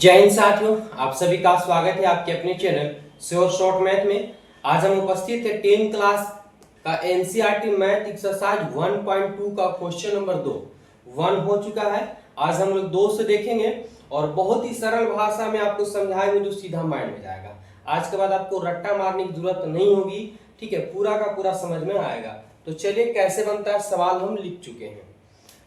जय हिंद साथियों, आप सभी का स्वागत है आपके अपने चैनल श्योर शॉर्ट मैथ में। आज हम उपस्थित है 10th क्लास का एनसीईआरटी मैथ एक्सरसाइज 1.2 का क्वेश्चन नंबर 2 1 हो चुका है। आज हम लोग 2 से देखेंगे और बहुत ही सरल भाषा में आपको समझाएंगे जो सीधा माइंड में जाएगा। आज के बाद आपको रट्टा मारने की जरूरत नहीं होगी, ठीक है, पूरा का पूरा समझ में आएगा। तो चलिए कैसे बनता है, सवाल हम लिख चुके हैं।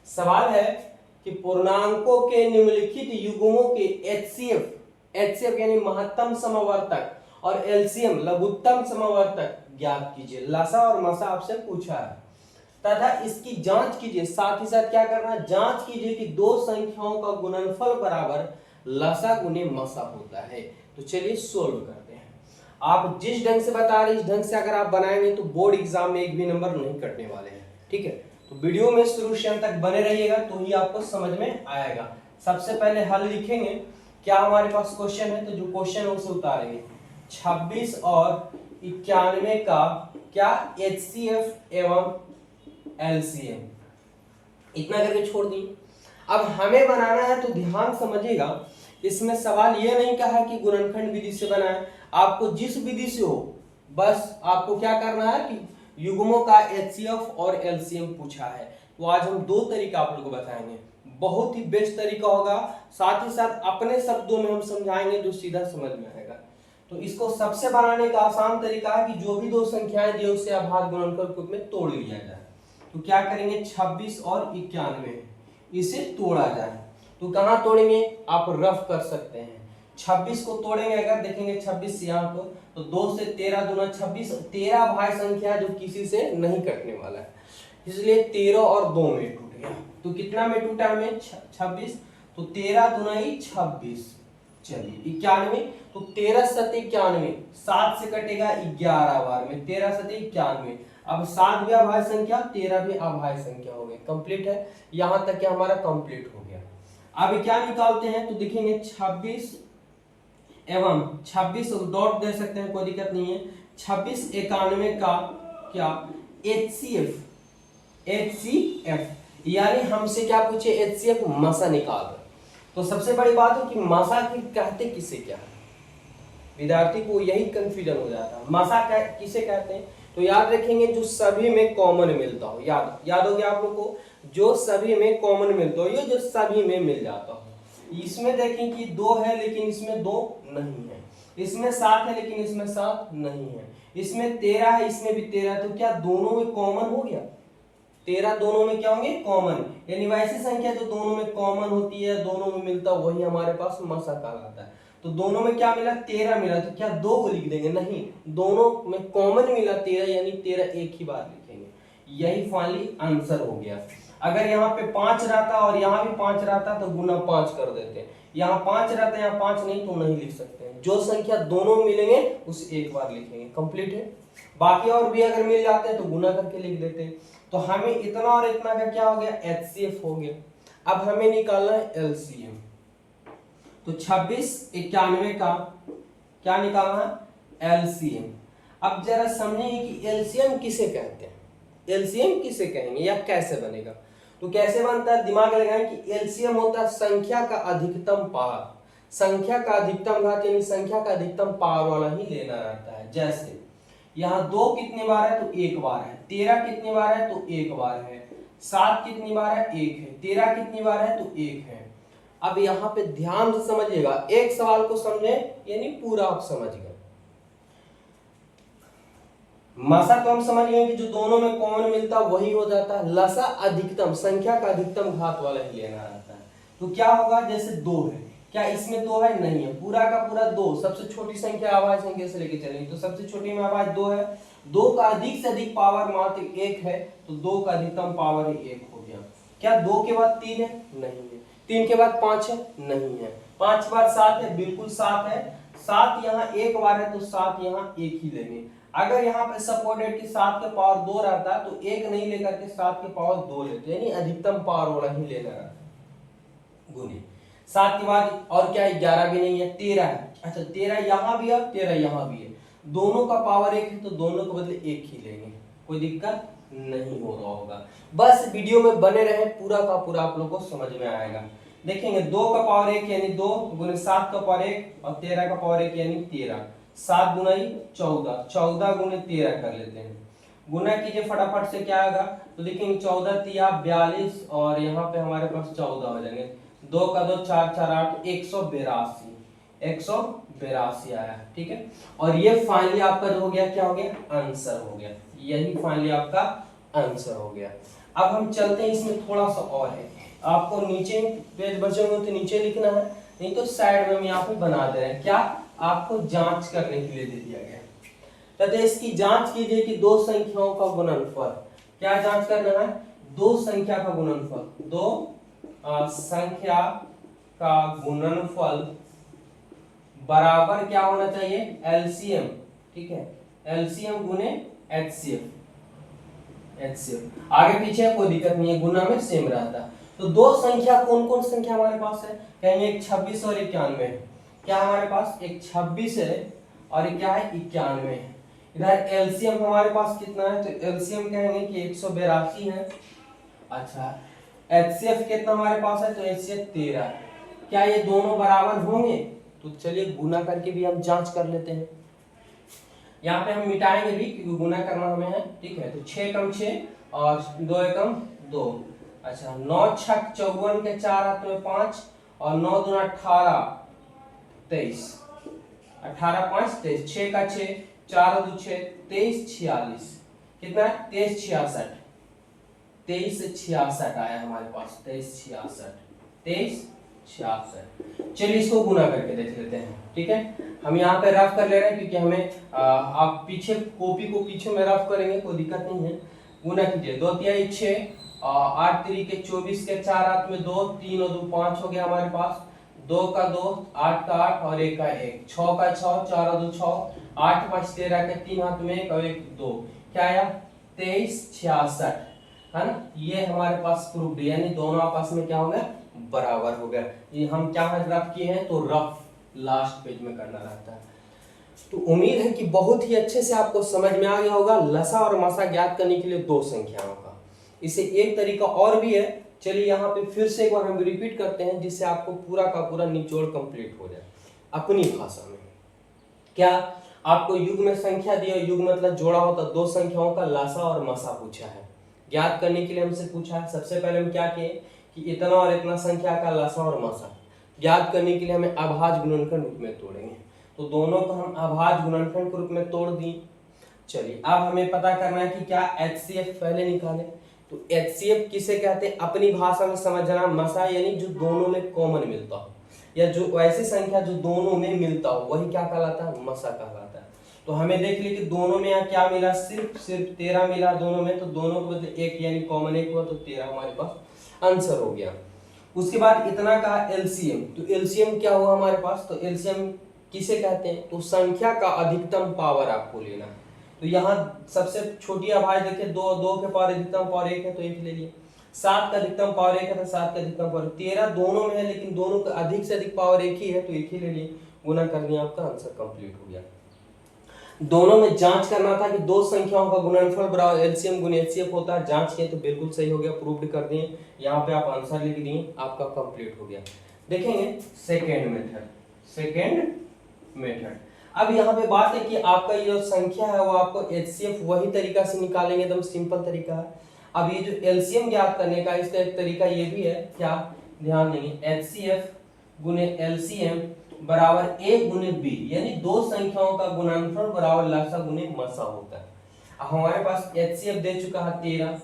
सवाल है कि पूर्णांकों के निम्नलिखित युग्मों के एचसीएफ यानी महत्तम समवर्तक और एलसीएम लघुत्तम समवर्तक ज्ञात कीजिए। लसा और मसा आपसे पूछा है तथा इसकी जांच कीजिए। साथ ही साथ क्या करना है, जांच कीजिए कि दो संख्याओं का गुणनफल बराबर लसा गुने मसा होता है। तो चलिए सोल्व करते हैं। आप जिस ढंग से बता रहे इस ढंग से अगर आप बनाएंगे तो बोर्ड एग्जाम में एक भी नंबर नहीं कटने वाले हैं, ठीक है। तो वीडियो में शुरू से अंत तक बने रहिएगा तो ही आपको समझ में आएगा। सबसे पहले हल लिखेंगे। क्या हमारे पास क्वेश्चन है, तो जो क्वेश्चन है उसे उतारेंगे। 26 और 91 का क्या एचसीएफ एवं एलसीएम, इतना करके छोड़ दिए। अब हमें बनाना है तो ध्यान समझिएगा, इसमें सवाल यह नहीं कहा कि गुणनखंड विधि से बनाए, आपको जिस विधि से हो बस आपको क्या करना है कि युग्मों का एचसीएफ और एलसीएम पूछा है। तो आज हम 2 तरीका आप लोगों को बताएंगे, बहुत ही बेस्ट तरीका होगा, साथ ही साथ अपने शब्दों में हम समझाएंगे जो सीधा समझ में आएगा। तो इसको सबसे बनाने का आसान तरीका है कि जो भी 2 संख्याएं दी उसे अभाज्य गुणनखंड के रूप में तोड़ लिया जाए। तो क्या करेंगे, 26 और 91 इसे तोड़ा जाए। तो कहां तोड़ेंगे, आप रफ कर सकते हैं। 26 को तोड़ेंगे, अगर देखेंगे 26 यहाँ को, तो 2 से 13 दूना 26, 13 भाज्य संख्या जो किसी से नहीं कटने वाला है, इसलिए 13 और 2 में टूट गया। तो कितना में टूटा हमें, 26, तो 13 दूना 26। चलिए 91, तो 13 सत 91, 7 से कटेगा 11 बार में, 13 सत 91। अब 7 भी अभाज्य संख्या, 13 भी अभाज्य संख्या हो गए। कंप्लीट है, यहां तक क्या हमारा कंप्लीट हो गया। अब क्या निकालते हैं, तो देखेंगे 26 एवं 26 डॉट दे सकते हैं, कोई दिक्कत नहीं है। 26 91 का क्या एचसीएफ यानी हमसे क्या पूछे, एचसीएफ मसा निकाल रहे। तो सबसे बड़ी बात है कि मसा की कहते किसे क्या है, विद्यार्थी को यही कंफ्यूजन हो जाता है। मसा किसे कहते हैं, तो याद रखेंगे जो सभी में कॉमन मिलता हो। याद हो गया आप लोग को, जो सभी में कॉमन मिलता हो, ये जो सभी में मिल जाता हो। इसमें देखें कि 2 है लेकिन इसमें 2 नहीं है, इसमें 7 है लेकिन इसमें 7 नहीं है, इसमें 13 है इसमें भी 13, तो क्या दोनों में कॉमन हो गया। 13 दोनों में क्या होंगे, कॉमन, यानी वैसी संख्या जो दोनों में कॉमन होती है, दोनों में मिलता वही हमारे पास मसा कहलाता है। तो दोनों में क्या मिला, 13 मिला, तो क्या 2 को लिख देंगे, नहीं, दोनों में कॉमन मिला 13, यानी 13 एक ही बार लिखेंगे। यही फाइनली आंसर हो गया। अगर यहाँ पे 5 रहता और यहाँ भी 5 रहता तो गुना 5 कर देते, यहाँ 5 रहता यहाँ 5 नहीं तो नहीं लिख सकते हैं। जो संख्या दोनों मिलेंगे उसे एक बार लिखेंगे। कंप्लीट है। बाकी और भी अगर मिल जाते हैं तो गुना करके लिख देते हैं। तो हमें इतना और इतना का क्या हो गया, एचसीएफ हो गया। अब हमें निकालना है एलसीएम। तो 26 91 का क्या निकालना है, एलसीएम। अब जरा समझिए कि एलसीएम किसे कहते हैं, एलसीएम किसे कहेंगे या कैसे बनेगा। तो कैसे बनता है, दिमाग लगाएं कि एलसीएम होता है संख्या का अधिकतम पावर, संख्या का अधिकतम घात, यानी संख्या का अधिकतम पावर वाला ही लेना रहता है। जैसे यहाँ 2 कितनी बार है, तो 1 बार है, 13 कितनी बार है, तो 1 बार है, 7 कितनी बार है, 1 है, 13 कितनी बार है, तो 1 है। अब यहाँ पे ध्यान से समझिएगा, एक सवाल को समझे यानी पूरा आप समझ गए। मसा तो हम समझ गए कि जो दोनों में कॉमन मिलता वही हो जाता है। लसा अधिकतम, संख्या का अधिकतम घात वाला ही लेना रहता है। तो क्या होगा, जैसे 2 है, क्या इसमें 2 है, नहीं है, पूरा का पूरा 2, सबसे छोटी संख्या अभाज्य संख्या से लेके चलेंगे, तो सबसे छोटी में अभाज्य 2 है, 2 का अधिक से अधिक पावर मात्र 1 है, तो 2 का अधिकतम पावर ही 1 हो गया। क्या 2 के बाद 3 है, नहीं है, 3 के बाद 5 है, नहीं है, 5 के बाद 7 है, बिल्कुल 7 है, 7 यहाँ 1 बार है तो 7 यहाँ 1 ही लेंगे। अगर यहाँ पे सपोर्टेड कि 7 के पावर 2 रहता तो 1 नहीं लेकर के 7 के पावर 2 लेते, यानी अधिकतम पावर वाला ही लेना रहता गुने। 7 के बाद और क्या, 11 भी नहीं है, 13 है। अच्छा 13 यहाँ भी है, 13 यहाँ भी है, दोनों का पावर 1 है तो दोनों के बदले 1 ही लेंगे, कोई दिक्कत नहीं हो रहा होगा। बस वीडियो में बने रहे, पूरा का पूरा आप लोगों को समझ में आएगा। देखेंगे 2 का पावर 1 यानी 2 गुने 7 का पावर 1 और 13 का पावर 1 यानी 13। 7 गुना 14, 14 गुने 13 कर लेते हैं। गुना कीजिए फटाफट से, क्या आएगा? तो देखेंगे 14 तिया 42 और यहाँ पे हमारे पास 14 हो जाएंगे। 2 का 2 4 4 8 182, 182 आया। ठीक है, और ये फाइनली आपका हो गया, क्या हो गया? आंसर हो गया। यही फाइनली आपका आंसर हो गया। अब हम चलते हैं, इसमें थोड़ा सा और है। आपको नीचे पेज बचे होंगे तो नीचे लिखना है, नहीं तो साइड में हम यहाँ पे बना दे रहे हैं। क्या? आपको जांच करने के लिए दे दिया गया। तो इसकी जांच कीजिए कि दो संख्याओं का गुणनफल। क्या जांच करना है? दो संख्या का गुणनफल। दो संख्या का गुणनफल बराबर क्या होना चाहिए? एलसीएम। ठीक है, एलसीएम गुने एचसीएफ। आगे पीछे कोई दिक्कत नहीं है, गुना में सेम रहता है। तो दो संख्या कौन कौन संख्या हमारे पास है? कहेंगे एक 26 और 91 है। क्या हमारे पास? एक 26 है और एक क्या है? 91 है। इधर एलसीएम हमारे पास कितना है? तो एलसीएम कहेंगे कि 182 है। अच्छा, एचसीएफ कितना हमारे पास है? तो एचसीएफ 13 है। क्या ये दोनों बराबर होंगे? तो चलिए गुना करके भी हम जांच कर लेते हैं। यहाँ पे हम मिटाएंगे भी क्योंकि गुना करना हमें है। ठीक है, तो 6 कम 6 और 2 एकम 2। अच्छा, 9 छक 54 के 4 हाथ में 5 और 9 दूना 18 23, 18 5 23, 6 का 6 4 2 6 23 46। कितना है? 23 66, 23 66 आया हमारे पास। 23 66, 23 66। चलिए इसको गुना करके देख लेते हैं। ठीक है, हम यहाँ पे रफ कर ले रहे हैं क्योंकि हमें आप पीछे कॉपी को पीछे में रफ करेंगे, कोई दिक्कत नहीं है। गुना कीजिए, 2 तिहाई 6, 8 3 के 24 के 4 हाथ में 2, 3 और 2 5 हो गया हमारे पास। 2 का 2, 8 का 8 और 1 का 1, 6 का 6, 4 और 2 6, 8 5 13 के 3 हाथ में 1 और 1 2। क्या आया? 23 66, है ना? ये हमारे पास प्रूफ है, यानी दोनों आपस में क्या हो गया? बराबर हो गया। ये हम क्या रफ किए हैं? तो रफ लास्ट पेज में करना रहता है। तो उम्मीद है कि बहुत ही अच्छे से आपको समझ में आ गया होगा लसा और मसा ज्ञात करने के लिए दो संख्याओं का। इसे एक तरीका और भी है, चलिए यहाँ पे फिर से एक बार हम रिपीट करते हैं जिससे आपको पूरा का पूरा निचोड़ कंप्लीट हो जाए अपनी भाषा में। क्या आपको युग में संख्या दी है, युग मतलब जोड़ा होता, दो संख्याओं का लसा और मसा पूछा है, ज्ञात करने के लिए हमसे पूछा है। सबसे पहले हम क्या किए कि इतना और इतना संख्या का लसा और मसा ज्ञात करने के लिए हमें अभाज्य गुणनखंड रूप में तोड़ेंगे। तो दोनों को हम अभाज्य गुणनखंड के रूप में तोड़ दी। चलिए अब हमें पता करना है कि क्या एचसीएफ पहले निकालें। तो एचसीएफ किसे कहते हैं? अपनी भाषा में समझना, मसा यानी जो दोनों में कॉमन मिलता हो, या जो ऐसी संख्या जो दोनों में मिलता हो वही क्या कहलाता है? मसा कहलाता है। तो हमें देख ली कि दोनों में यहाँ क्या मिला? सिर्फ 13 मिला दोनों में, तो दोनों को बदले एक यानी कॉमन एक हुआ, तो 13 हमारे पास आंसर हो गया। उसके बाद इतना का एलसीएम, तो एलसीएम क्या हुआ हमारे पास? तो एलसीएम किसे कहते हैं? तो संख्या का अधिकतम पावर आपको लेना है। तो यहाँ सबसे छोटी अभाज्य देखिए, 2 के पावर अधिकतम पावर 1 है तो 1 ले लिए। 7 का अधिकतम पावर 1 है तो 7 का अधिकतम पावर, 13 दोनों में है लेकिन दोनों का अधिक से अधिक पावर 1 ही है तो 1 ही ले लिए। गुना कर दिया, आपका आंसर कंप्लीट हो गया। दोनों में जांच करना था कि दो संख्याओं का गुणनफल बराबर एलसीएम गुने एचसीएफ होता है। जांच किए तो बिल्कुल सही हो गया, प्रूव्ड कर दिए। यहाँ पे आप आंसर लिख दिए, आपका कंप्लीट हो गया। देखेंगे सेकेंड मेथड। अब यहाँ पे बात है कि आपका ये जो संख्या है वो आपको एचसीएफ वही तरीका से निकालेंगे, एकदम सिंपल तरीका है। अब ये जो एलसीएम ज्ञात करने का इसका एक तरीका ये भी है, क्या ध्यान देंगे? एचसीएफ गुने एलसीएम बराबर a गुने b, यानी दो संख्याओं का गुणनफल बराबर लसा गुने मसा होता है। अब हमारे पास एचसीएफ दे चुका है 13,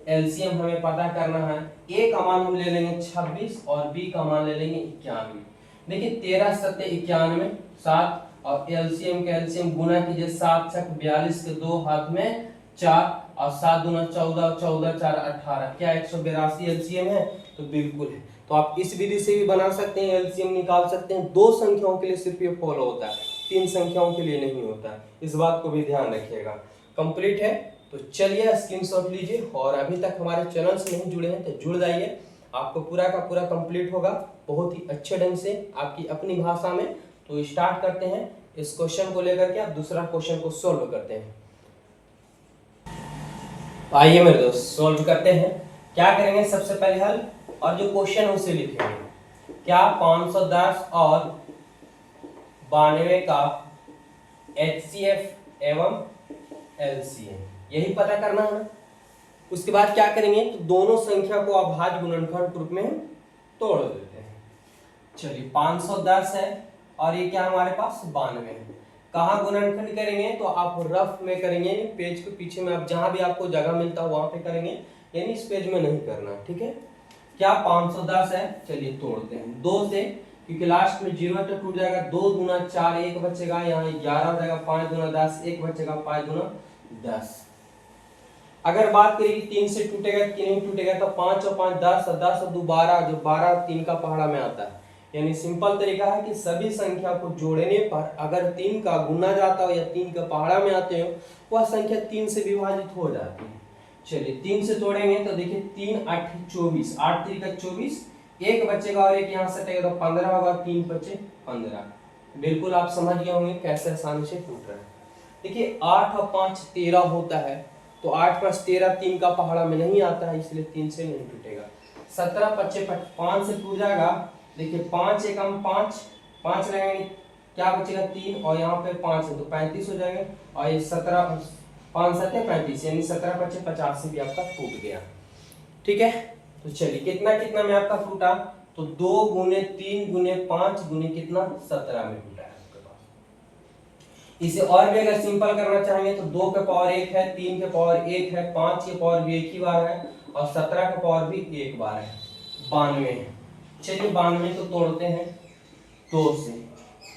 एलसीएम हमें पता करना है। a का मान हम ले लेंगे 26 और b का मान ले लेंगे 91। देखिए 13 7 91 7 और एलसीएम का एलसीएम गुना कीजिए, 7 छक 42 के 2 हाथ में 4 और 7 दूना 14, 14 4 18। क्या 182 एलसीएम है? तो बिल्कुल है। तो आप इस विधि से भी बना सकते हैं, एलसीएम निकाल सकते हैं। दो संख्याओं के लिए सिर्फ ये फॉलो होता है, तीन संख्याओं के लिए नहीं होता है, इस बात को भी ध्यान रखिएगा। कंप्लीट है तो चलिए स्क्रीनशॉट लीजिए, और अभी तक हमारे चैनल से नहीं जुड़े हैं तो जुड़ जाइए, आपको पूरा का पूरा कंप्लीट होगा बहुत ही अच्छे ढंग से आपकी अपनी भाषा में। तो स्टार्ट करते हैं इस क्वेश्चन को लेकर के, आप दूसरा क्वेश्चन को सोल्व करते हैं। आइए मेरे दोस्त सोल्व करते हैं। क्या करेंगे? सबसे पहले हल और जो क्वेश्चन उसे लिखेंगे। क्या 510 और 92 का HCF एवं LCM, यही पता करना है। उसके बाद क्या करेंगे, तो दोनों संख्या को अभाज्य गुणनखंड रूप में तोड़ देते हैं। चलिए 510 है और ये क्या हमारे पास 92 है। कहाँ गुणनखंड करेंगे, तो आप रफ में करेंगे, पेज के पीछे में, आप जहां भी आपको जगह मिलता है वहां पे करेंगे, यानी इस पेज में नहीं करना, ठीक है। क्या 510 है, चलिए तोड़ते हैं 2 से, क्योंकि लास्ट में 0 तो टूट जाएगा। 2 दूना 4, 1 बचेगा, यहाँ 11 हो जाएगा। 5 दूना 10, 1 बचेगा, 5 दूना 10। अगर बात करें 3 से टूटेगा कि नहीं टूटेगा, तो 5 और 5 10 और 10 और 2 12, जो 12 3 का पहाड़ा में आता है। यानी सिंपल तरीका है कि सभी संख्या को जोड़ने पर अगर 3 का गुना जाता हो या 3 का पहाड़ा में आते हो, वह संख्या 3 से विभाजित हो जाती है। चलिए 3 से तोड़ेंगे तो देखिए 3 8 24, 8 3 का 24, 1 बचेगा और 1 यहाँ से हटेगा तो 15 होगा, 3 बचे 15। बिल्कुल आप समझ गए होंगे कैसे आसानी से टूट रहा है। देखिए 8 और 5 13 होता है, तो 8 + 13 3 का पहाड़ा में नहीं आता है, इसलिए 3 से नहीं टूटेगा। 17 25 5 से टूट जाएगा। देखिए 5 1 5, 5 लगाएंगे क्या बचेगा 3, और यहाँ पे 5 है तो 35 हो जाएगा। और ये 17 5 7 35, यानी 17 25 50 से भी आपका टूट गया, ठीक है। तो चलिए कितना कितना में आपका टूटा, तो 2 गुने 3 गुने 5 गुने कितना 17 में टूटा है आपके पास। इसे और भी अगर सिंपल करना चाहेंगे तो 2 के पावर 1 है, 3 के पावर 1 है, 5 के पावर भी एक ही बार है, और 17 के पावर भी एक बार है, 92 है। चलिए 92 तो तोड़ते हैं 2 से।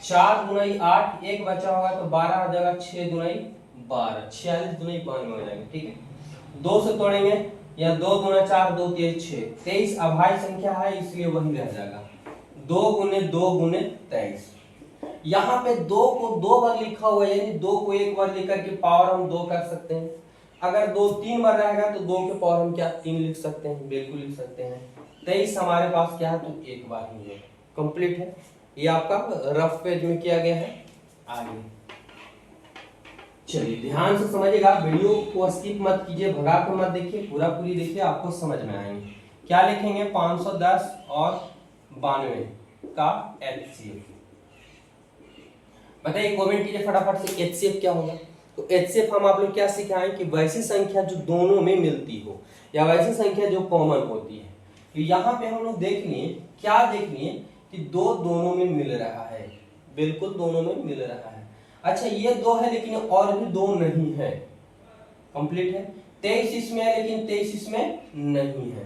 4 गुनाई 8, 1 बचा होगा तो 12 हो जाएगा, 6 गुनाई 12, 46 गुनाई 92 हो जाएगा, ठीक है। 2 से तोड़ेंगे, या 2 गुना 4 2 3 6, 23 अभाज्य संख्या है इसलिए वही रह जाएगा। 2 गुने 2 गुने 23। यहाँ पे 2 को 2 बार लिखा हुआ है, यानी 2 को एक बार लिख करके पावर हम 2 कर सकते हैं। अगर 2 3 बार रहेगा तो 2 के पावर हम क्या 3 लिख सकते हैं, बिल्कुल लिख सकते हैं। 23 हमारे पास क्या है, तो एक बार ही है, कंप्लीट है। ये आपका रफ पेज में किया गया है। आगे चलिए ध्यान से समझिएगा, वीडियो को स्किप मत कीजिए, भगा के मत देखिए, पूरा पूरी देखिए, आपको समझ में आएंगे। क्या लिखेंगे, 510 और 92 का HCF। बताइए कमेंट कीजिए फटाफट से, HCF क्या होगा। तो HCF हम आप लोग क्या सिखाएं कि वैसी संख्या जो दोनों में मिलती हो, या वैसी संख्या जो कॉमन होती है। तो यहाँ पे हम लोग देख लिए, क्या देख लिए कि दो दोनों में मिल रहा है, बिल्कुल दोनों में मिल रहा है। अच्छा ये 2 है लेकिन और भी 2 नहीं है, कंप्लीट है। 23 इसमें है लेकिन 23 इसमें नहीं है।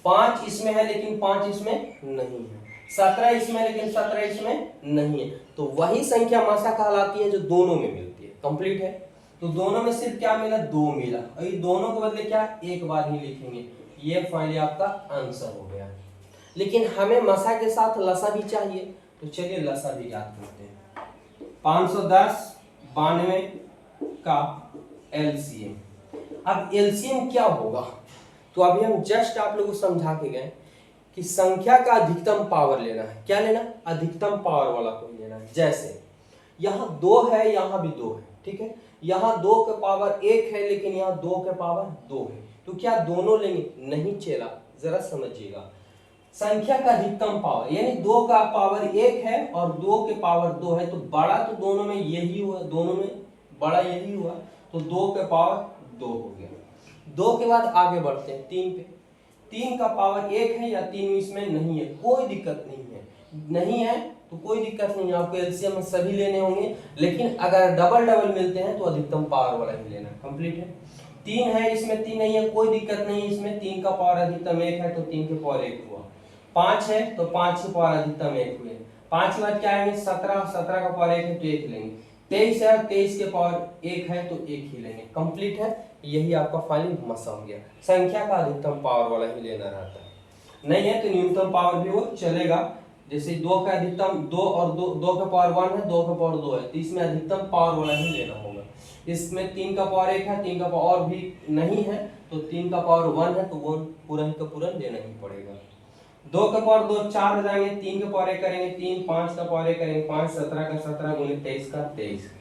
5 इसमें है लेकिन 5 इसमें नहीं है। 17 इसमें लेकिन 17 इसमें नहीं है। तो वही संख्या मसा कहलाती है जो दोनों में मिलती है, कंप्लीट है। तो दोनों में सिर्फ क्या मिला, 2 मिला, और ये दोनों के बदले क्या एक बार ही लिखेंगे। ये फाइनली आपका आंसर हो गया। लेकिन हमें मसा के साथ लसा भी चाहिए, तो चलिए लसा भी याद करते हैं। 510 92 का LCM। अब LCM क्या होगा, तो अभी हम जस्ट आप लोगों को समझा के गए कि संख्या का अधिकतम पावर लेना है। क्या लेना, अधिकतम पावर वाला को लेना है। जैसे यहाँ 2 है, यहाँ भी 2 है, ठीक है। यहाँ 2 के पावर 1 है लेकिन यहाँ 2 के पावर 2 है, तो क्या दोनों लेंगे, नहीं चेला, जरा समझिएगा। संख्या का अधिकतम पावर यानी 2 का पावर 1 है और 2 के पावर 2 है, तो बड़ा तो दोनों में यही हुआ, दोनों में बड़ा यही हुआ, तो 2 के पावर 2 हो गया। 2 के बाद आगे बढ़ते हैं 3 पे। 3 का पावर 1 है या 3 इसमें नहीं है, कोई दिक्कत नहीं है, नहीं है तो कोई दिक्कत नहीं है, आपको एलसीएम में सभी लेने होंगे। लेकिन अगर डबल डबल मिलते हैं तो अधिकतम पावर वाला ही लेना, कंप्लीट है। 3 है इसमें 3 नहीं है, कोई दिक्कत नहीं, इसमें 3 का पावर अधिकतम 1 है तो 3 के पावर 1 हुआ। 5 है तो 5 के पावर अधिकतम 1 हुए। 5 के बाद क्या आएंगे 17, 17 का पावर 1 है तो 1 लेंगे। 23 है, 23 के पावर 1 है तो 1 ही लेंगे, कंप्लीट है। यही आपका फाइनल मसा हो गया। संख्या का अधिकतम पावर वाला ही लेना रहता है, नहीं है तो न्यूनतम पावर भी वो चलेगा। जैसे 2 का अधिकतम 2 और 2 का पावर 1 है, 2 का पावर 2 है, तो इसमें अधिकतम पावर वाला ही लेना होगा। इसमें 3 का पावर 1 है, 3 का पावर और भी नहीं है तो 3 का पावर 1 है तो वो पूरा का पूरा लेना ही पड़ेगा। 2 का पावर 2 4 हो जाएंगे, 3 का पावर 1 करेंगे 3, 5 का पावर 1 करेंगे 5, 17 का 17 गुने 23 का 23,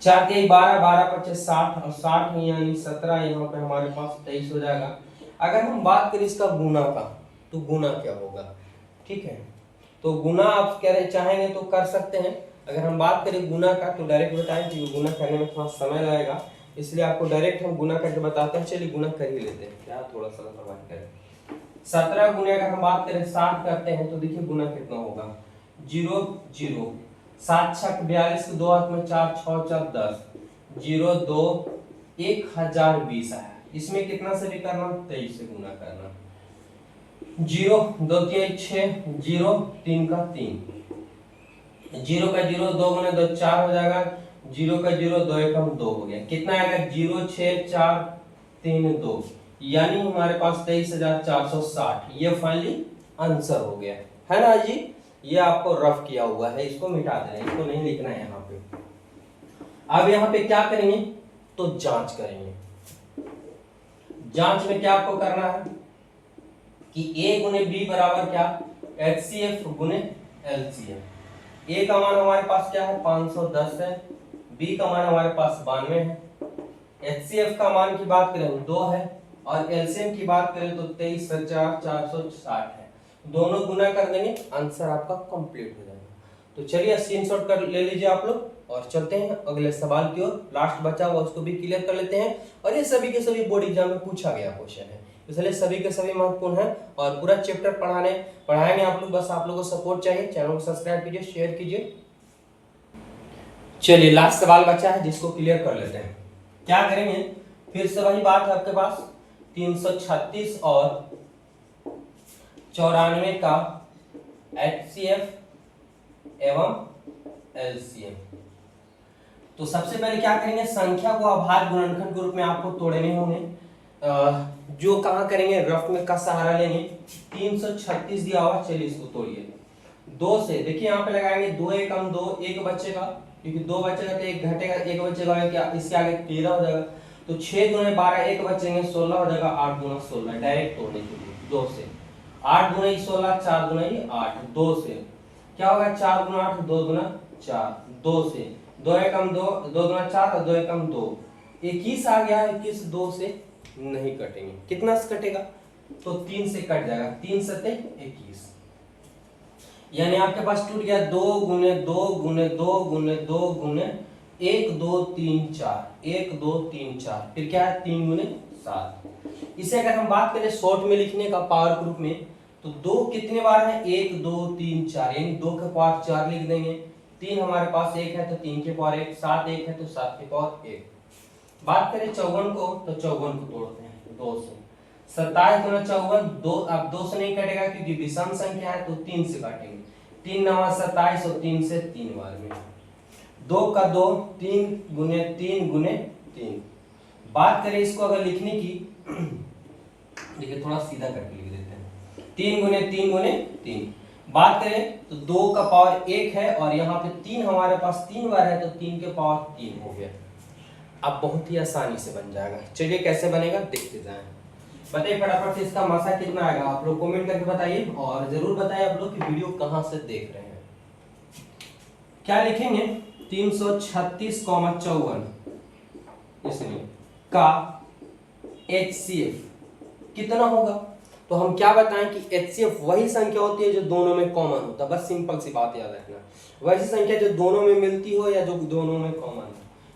4 के 12, 12 25 60 और 60 यानी 17 यहाँ पे हमारे पास 23 हो जाएगा। अगर हम बात करें इसका गुना का, तो गुना क्या होगा, ठीक है। तो गुना आप कह रहे चाहेंगे तो कर सकते हैं। अगर हम बात करें गुना का तो डायरेक्ट बताएं कि गुना करने में थोड़ा समय लगेगा, इसलिए आपको डायरेक्ट हम गुना करके बताते हैं। चलिए गुना कर ही लेते हैं, क्या थोड़ा सा समझ करें। 17 गुने अगर हम बात करें 60 करते हैं तो देखिए गुना कितना होगा, 0 0 7 6 42 के 2 हाथ में 4 6 4 10 0 2 1020 आया। इसमें कितना से भी करना, 23 से गुना करना। 0 2 3 6 0 3 का 3, 0 का 0 2 गुने 2 4 हो जाएगा, 0 का 0 2 एकम 2 हो गया। कितना आएगा, 0 6 4 3 2, यानी हमारे पास 23,460। ये फाइनली आंसर हो गया है ना जी। ये आपको रफ किया हुआ है, इसको मिटा देना, इसको नहीं लिखना है यहाँ पे। अब यहाँ पे क्या करेंगे, तो जांच करेंगे। जांच में क्या आपको करना है कि a गुने b बराबर क्या, HCF गुने LCM। a का मान हमारे पास क्या है, 510 है, b का मान हमारे पास 92 है, HCF का मान की बात करें 2 है, और LCM की बात करें तो 23,460 है। दोनों गुना कर देंगे, आंसर आपका कंप्लीट हो जाएगा। तो चलिए स्क्रीनशॉट कर ले लीजिए आप लोग और चलते हैं अगले सवाल की ओर। लास्ट बचा हुआ उसको भी क्लियर कर लेते हैं। और ये सभी के सभी बोर्ड एग्जाम में पूछा गया क्वेश्चन है, इसलिए सभी के सभी महत्वपूर्ण है और पूरा चैप्टर पढ़ाएंगे आप लोग। बस आप लोगों को सपोर्ट चाहिए, चैनल को सब्सक्राइब कीजिए, शेयर कीजिए। चलिए लास्ट सवाल बचा है जिसको क्लियर कर लेते हैं। क्या करेंगे, फिर से वही बात है आपके पास, 336 और 94 का HCF एवं LCM। तो सबसे पहले क्या करेंगे, संख्या को अभाज्य गुणनखंड के रूप में आपको तोड़ने होंगे। जो कहां करेंगे, रफ में का सहारा लेंगे। 336 दिया हुआ, चलिए इसको तोड़िए 2 से। देखिए यहाँ पे लगाएंगे 2 एकम 2, एक बचेगा क्योंकि 2 बचेगा तो एक घटेगा, एक बचेगा क्या, इसके आगे 13 हो जाएगा। तो 6 गुने 12, एक बचेंगे 16 हो जाएगा। 8 गुना 16 डायरेक्ट तोड़ने के लिए 2 से। 8 गुना 16, 4 गुना 8, 2 से क्या होगा, 4 गुना 8, 2 गुना 4, 2 से 2 एकम 2, 2 गुना 4 और 2 एकम 2, 21 आ गया। 21 2 से नहीं कटेंगे, कितना से कटेगा, तो 3 से कट जाएगा। 3 सते 21, यानी आपके पास टूट गया 2 गुने 2 गुने 2 गुने 2 गुने 1 2 3 4, 1 2 3 4, फिर क्या है 3 गुने 7। इसे अगर हम बात करें शॉर्ट में लिखने का पावर के रूप में, तो 2 कितने बार है, 1 2 3 4, यानी 2 के पावर 4 लिख देंगे। 3 हमारे पास 1 है तो 3 के पावर 1, 7 1 है तो 7 के पावर 1। बात करें 54 को, तो 54 को तोड़ते हैं 2 से। 27 गुना 54, 2 अब 2 से नहीं कटेगा क्योंकि विषम संख्या है, तो 3 से काटेंगे। 3 9 27 और 3 से 3 बार में 2 का 2, 3 गुने 3 गुने 3। बात करें इसको अगर लिखने की, देखिए थोड़ा सीधा करके लिख देते हैं, 3 गुने 3 गुने 3। बात करें तो 2 का पावर 1 है और यहाँ पे 3 हमारे पास 3 बार है, तो 3 के पावर 3 हो गया। अब बहुत ही आसानी से बन जाएगा। चलिए कैसे बनेगा देखते जाएं। बताइए फटाफट से इसका मासा कितना आएगा, आप लोग कमेंट करके बताइए और जरूर बताइए आप लोग कि वीडियो कहां से देख रहे हैं। क्या लिखेंगे, 336,54 इसमें का HCF कितना होगा। तो हम क्या बताएं कि HCF वही संख्या होती है जो दोनों में कॉमन होता है। बस सिंपल सी बात याद रखना, वैसी संख्या जो दोनों में मिलती हो या जो दोनों में कॉमन हो।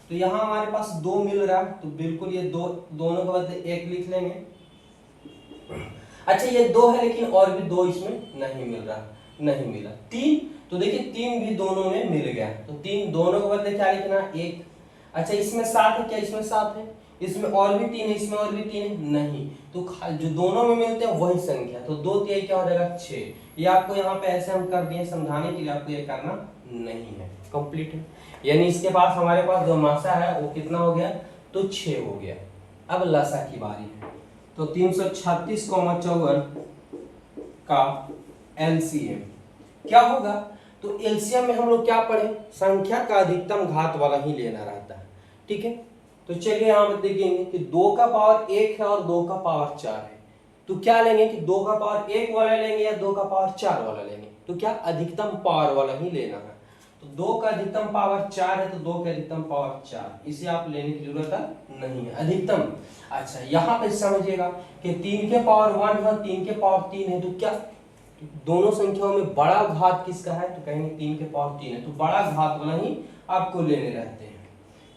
तो यहाँ हमारे पास 2 मिल रहा है, तो बिल्कुल ये दोनों के बदले 1 लिख लेंगे। अच्छा ये 2 है लेकिन और भी 2 इसमें नहीं मिल रहा, नहीं मिला। 3, तो देखिए 3 भी दोनों में मिल गया, तो 3 दोनों के बदले क्या लिखना, 1। अच्छा इसमें 7 है क्या, इसमें 7 है, इसमें और भी 3 है, इसमें और भी 3 है, नहीं। तो जो दोनों में मिलते हैं वही संख्या, तो 2 3 क्या हो जाएगा 6। ये आपको यहाँ पे ऐसे हम कर दिए समझाने के लिए, आपको ये करना नहीं है, कंप्लीट है। यानी इसके पास हमारे पास जो मासा है वो कितना हो गया, तो 6 हो गया। अब लसा की बारी है, तो 336,54 का LCM क्या होगा। तो LCM में हम लोग क्या पढ़े, संख्या का अधिकतम घात वाला ही लेना रहता है, ठीक है। तो चलिए यहाँ पे देखेंगे कि 2 का पावर 1 है और 2 का पावर 4 है, तो क्या लेंगे कि 2 का पावर 1 वाला लेंगे या 2 का पावर 4 वाला लेंगे, तो क्या अधिकतम पावर वाला ही लेना है। तो 2 का अधिकतम पावर 4 है, तो 2 का अधिकतम पावर 4, इसे आप लेने की जरूरत नहीं है, अधिकतम। अच्छा यहाँ पे समझिएगा कि 3 के पावर 1 है, 3 के पावर 3 है, तो क्या दोनों संख्याओं में बड़ा घात किसका है, तो कहेंगे 3 के पावर 3 है, तो बड़ा घात वाला ही आपको लेने रहते हैं।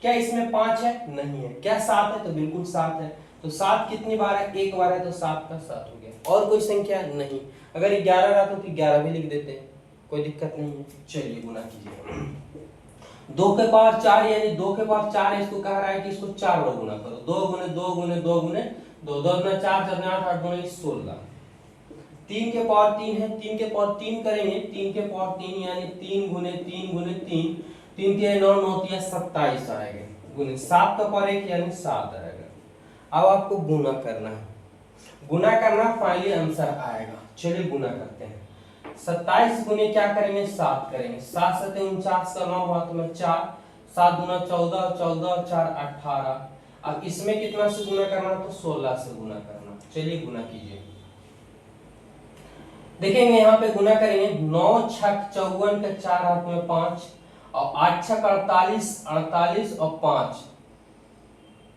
क्या इसमें 5 है, नहीं है। क्या 7 है, तो बिल्कुल 7 है। तो 7 कितनी बार है, एक बार है, तो 7 का 7 हो गया। और कोई संख्या नहीं। अगर 11 रहता तो 11 भी लिख देते हैं, कोई दिक्कत नहीं है। चलिए गुना कीजिए। 2 के पावर 4 यानी 2 के पावर 4 है, इसको कह रहा है कि इसको 4 बार गुना करो। 2 गुने 2 गुने 2 गुने 2, 2 गुना 4, 4 गुना 8, 8 गुना 16। 3 के पावर 3 है, 3 के पावर 3 करेंगे। 3 के पावर 3 यानी 3 गुने 3 गुने 3, 3 के 9 9 या 27 आएगा, गुने 7 का पावर 1 यानी 7 आएगा। अब आपको गुना करना है, गुना करना फाइनली आंसर आएगा। चलिए गुना करते हैं। 27 गुने क्या करेंगे, 7 करेंगे। 7 7 49 का 9 हुआ तो मैं 4, 7 गुना 14, 14 और 4 18। अब इसमें कितना से गुना करना, तो 16 से गुना करना। चलिए गुना कीजिए। देखेंगे यहाँ पे गुना करेंगे। 9 छक 54 के 4 हाथ में 5 और 8 छक 48, 48 और 5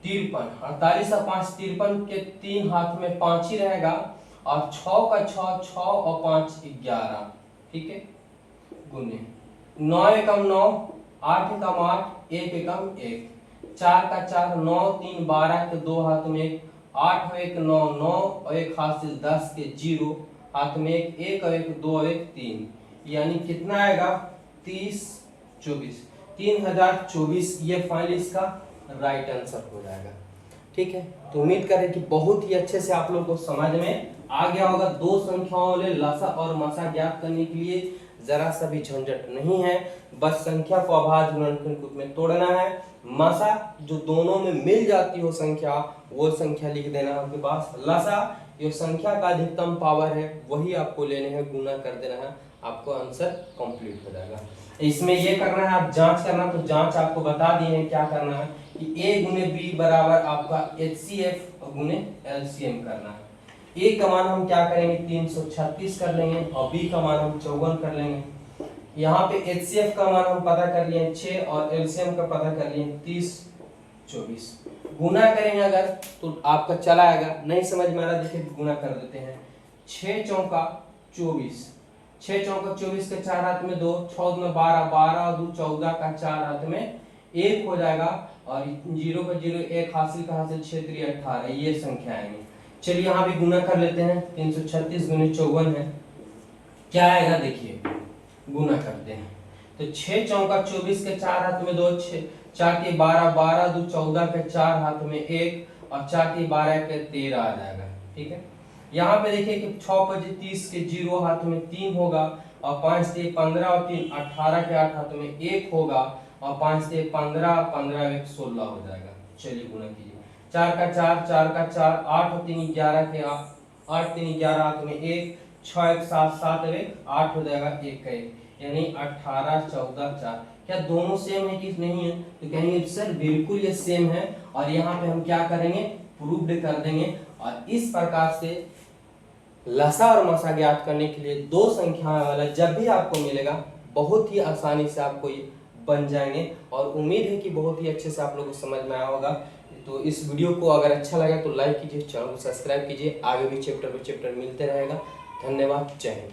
53, 48 और 5 53 के 3 हाथ में 5 ही रहेगा और 6 का 6, 6 और 5 11। ठीक है, गुने 9 एकम 9, 8 एकम 8, 1 एकम 1, 4 का 4, 9 3 12 के 2 हाथ में 1, 8 और 1 9, 9 और 1 हासिल 10 के 0 हाथ में 1, 1 और 1 2 और 1 3, यानी कितना आएगा 30 24, 3024। ये फाइनली इसका राइट आंसर हो जाएगा। ठीक है, तो उम्मीद करें कि बहुत ही अच्छे से आप लोग को समझ में आ गया होगा। दो संख्याओं वाले लसा और मसा ज्ञात करने के लिए जरा सा भी झंझट नहीं है, बस संख्या को अभाज्य गुणनखंड रूप में तोड़ना है। मसा जो दोनों में मिल जाती हो संख्या, वो संख्या लिख देना आपके पास। लसा जो संख्या का अधिकतम पावर है वही आपको लेने हैं, गुना कर देना है, आपको आंसर कंप्लीट हो जाएगा। इसमें ये करना है, आप जांच करना, तो जांच आपको बता दिए हैं क्या करना है कि a गुने b बराबर आपका HCF गुने LCM करना है। a का मान हम क्या करेंगे 336 कर लेंगे और b का मान हम 54 कर लेंगे। यहाँ पे HCF का मान हम पता कर लिए 6 और LCM का पता कर लिए 30 24। गुना करेंगे अगर तो आपका चला आएगा, नहीं समझ में आ रहा देखिए गुना कर देते हैं। 6 चौका 24, 6 चौका 24 के 4 हाथ में 2, 6 में 12, 12 और 2 14 का 4 हाथ में 1 हो जाएगा और 0 का 0 1 हासिल का हासिल 6 3 18, ये संख्या आएंगे। चलिए यहाँ भी गुना कर लेते हैं। 336 गुने 54 है, क्या आएगा देखिए, गुना करते हैं तो 6 चौका 24 के 4 हाथ में 2, 6 4 के 12, 12 2 14 के 4 हाथ में 1 और 4 के 12 के 13 आ जाएगा। ठीक है, यहाँ पे देखिए कि 6 बजे 30 के 0 हाथ में 3 होगा और 5 से 15 और 3 18 के 8 हाथ में 1 होगा और 5 से 15 15 1 16 हो जाएगा। चलिए गुना कीजिए। 4 का 4, 4 का 4, 8 और 3 11 के 8 3 11 हाथ में 1, 6 1 7 7 1 8 हो जाएगा 1 का 1, यानी 18 14 4। क्या दोनों सेम है कि नहीं है, तो कहेंगे सर बिल्कुल ये सेम है और यहाँ पे हम क्या करेंगे प्रूव्ड कर देंगे। और इस प्रकार से लसा और मसा ज्ञात करने के लिए दो संख्याएं वाला जब भी आपको मिलेगा बहुत ही आसानी से आपको ये बन जाएंगे। और उम्मीद है कि बहुत ही अच्छे से आप लोगों को समझ में आया होगा। तो इस वीडियो को अगर अच्छा लगा तो लाइक कीजिए, चैनल को सब्सक्राइब कीजिए, आगे भी चैप्टर पे चैप्टर मिलते रहेगा। धन्यवाद, जय हिंद।